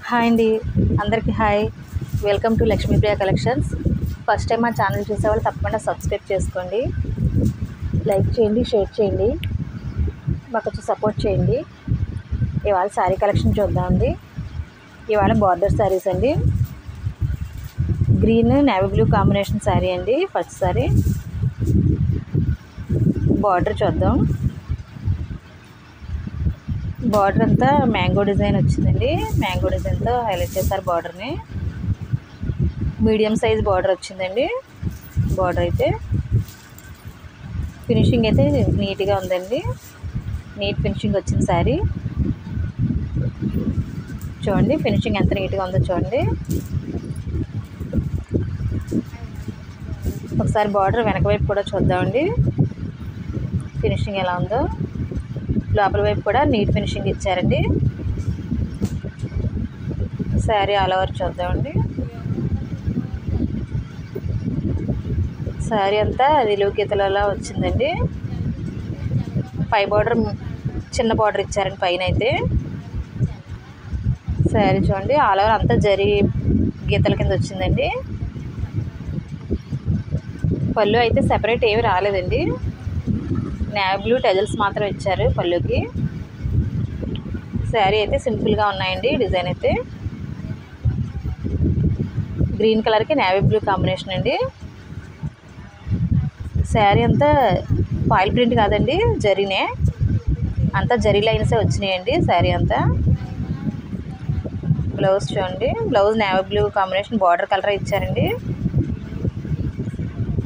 Hi అండి, అందరికీ hi. Welcome to Lakshmipriya collections. First time మా ఛానల్ చూసేవాళ్ళు తప్పకుండా సబ్స్క్రైబ్ చేసుకోండి, లైక్ చేయండి, షేర్ చేయండి, మాకు కొంచెం సపోర్ట్ చేయండి. ఇవాళ శారీ కలెక్షన్ చూద్దామండి. ఇవాళ బార్డర్ శారీస్ అండి. Green navy blue combination sari అండి. ఫస్ట్ శారీ బార్డర్ చూద్దాం. బార్డర్ అంతా మ్యాంగో డిజైన్ వచ్చిందండి. మ్యాంగో డిజైన్తో హైలైట్ చేశారు బార్డర్ని. మీడియం సైజ్ బార్డర్ వచ్చిందండి. బార్డర్ అయితే ఫినిషింగ్ అయితే నీట్గా ఉందండి. నీట్ ఫినిషింగ్ వచ్చింది శారీ. చూడండి ఫినిషింగ్ ఎంత నీట్గా ఉందో చూడండి. ఒకసారి బార్డర్ వెనక వైపు కూడా చూద్దామండి, ఫినిషింగ్ ఎలా ఉందో. లోపల వైపు కూడా నీట్ ఫినిషింగ్ ఇచ్చారండి. శారీ ఆల్ ఓవర్ చూద్దామండి. శారీ అంతా నిలువు గీతలలో వచ్చిందండి. పై బార్డర్ చిన్న బార్డర్ ఇచ్చారండి పైన అయితే. శారీ చూడండి ఆల్ ఓవర్ అంతా జరీ గీతల కింద వచ్చిందండి. పళ్ళు అయితే సెపరేట్ ఏమి రాలేదండి. నేవీ బ్లూ టెజల్స్ మాత్రం ఇచ్చారు పళ్ళుకి. శారీ అయితే సింపుల్గా ఉన్నాయండి. డిజైన్ అయితే గ్రీన్ కలర్కి నేవీ బ్లూ కాంబినేషన్ అండి. శారీ అంతా ఫాయిల్ ప్రింట్ కాదండి, జరీనే, అంతా జరీ లైన్సే వచ్చినాయండి శారీ అంతా. బ్లౌజ్ చూడండి, blouse navy blue combination border colour ఇచ్చారండి.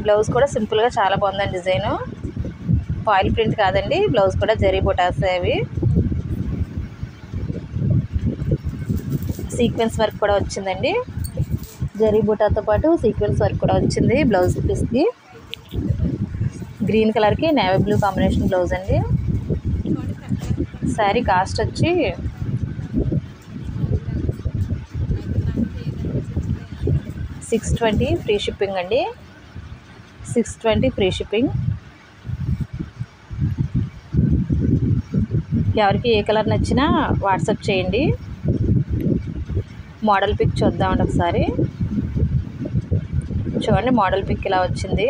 బ్లౌజ్ కూడా సింపుల్గా చాలా బాగుందండి. డిజైను ఫాయిల్ ప్రింట్ కాదండి. బ్లౌజ్ కూడా జరీ బుటాస్ అవి సీక్వెన్స్ వర్క్ కూడా వచ్చిందండి. జరీ బుటాతో పాటు సీక్వెన్స్ వర్క్ కూడా వచ్చింది బ్లౌజ్ పీస్కి. గ్రీన్ కలర్కి నేవీ బ్లూ కాంబినేషన్ బ్లౌజ్ అండి. శారీ కాస్ట్ వచ్చి $620 ఫ్రీ షిప్పింగ్ అండి. $620 ఫ్రీ షిప్పింగ్. ఎవరికి ఏ కలర్ నచ్చినా వాట్సాప్ చేయండి. మోడల్ పిక్ చూద్దామండి ఒకసారి. చూడండి మోడల్ పిక్ ఇలా వచ్చింది.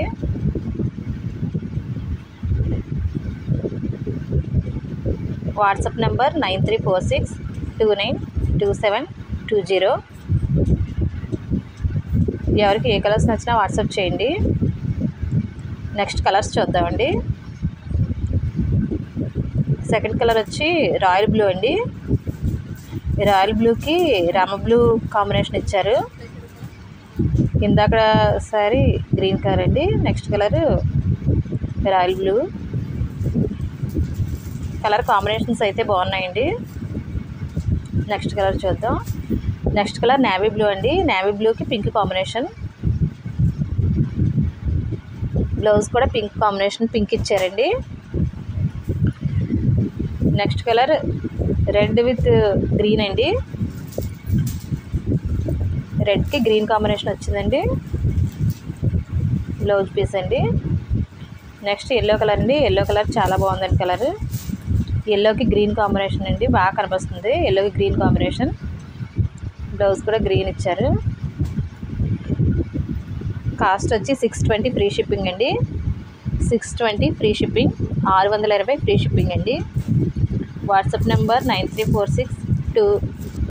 WhatsApp number 9346292720. ఎవరికి ఏ కలర్స్ నచ్చినా వాట్సాప్ చేయండి. నెక్స్ట్ కలర్స్ చూద్దామండి. సెకండ్ కలర్ వచ్చి రాయల్ బ్లూ అండి. రాయల్ బ్లూకి రామ బ్లూ కాంబినేషన్ ఇచ్చారు. ఇందాక సారీ గ్రీన్ కలర్ అండి. Next colour royal blue. Colour combinations అయితే బాగున్నాయండి. నెక్స్ట్ కలర్ చూద్దాం. నెక్స్ట్ కలర్ నేవీ బ్లూ అండి. నేవీ బ్లూకి పింక్ కాంబినేషన్. బ్లౌజ్ కూడా పింక్ కాంబినేషన్, పింక్ ఇచ్చారండి. Next colour red with green అండి. రెడ్కి గ్రీన్ కాంబినేషన్ వచ్చిందండి. బ్లౌజ్ పీస్ అండి. నెక్స్ట్ ఎల్లో కలర్ అండి. ఎల్లో కలర్ చాలా బాగుందండి. కలర్ ఎల్లోకి గ్రీన్ కాంబినేషన్ అండి, బాగా కనిపిస్తుంది. ఎల్లోకి గ్రీన్ కాంబినేషన్. బ్లౌజ్ కూడా గ్రీన్ ఇచ్చారు. కాస్ట్ వచ్చి $620 ఫ్రీ షిప్పింగ్ అండి. $620 ఫ్రీ షిప్పింగ్. 620 ఫ్రీ షిప్పింగ్ అండి. WhatsApp number 9346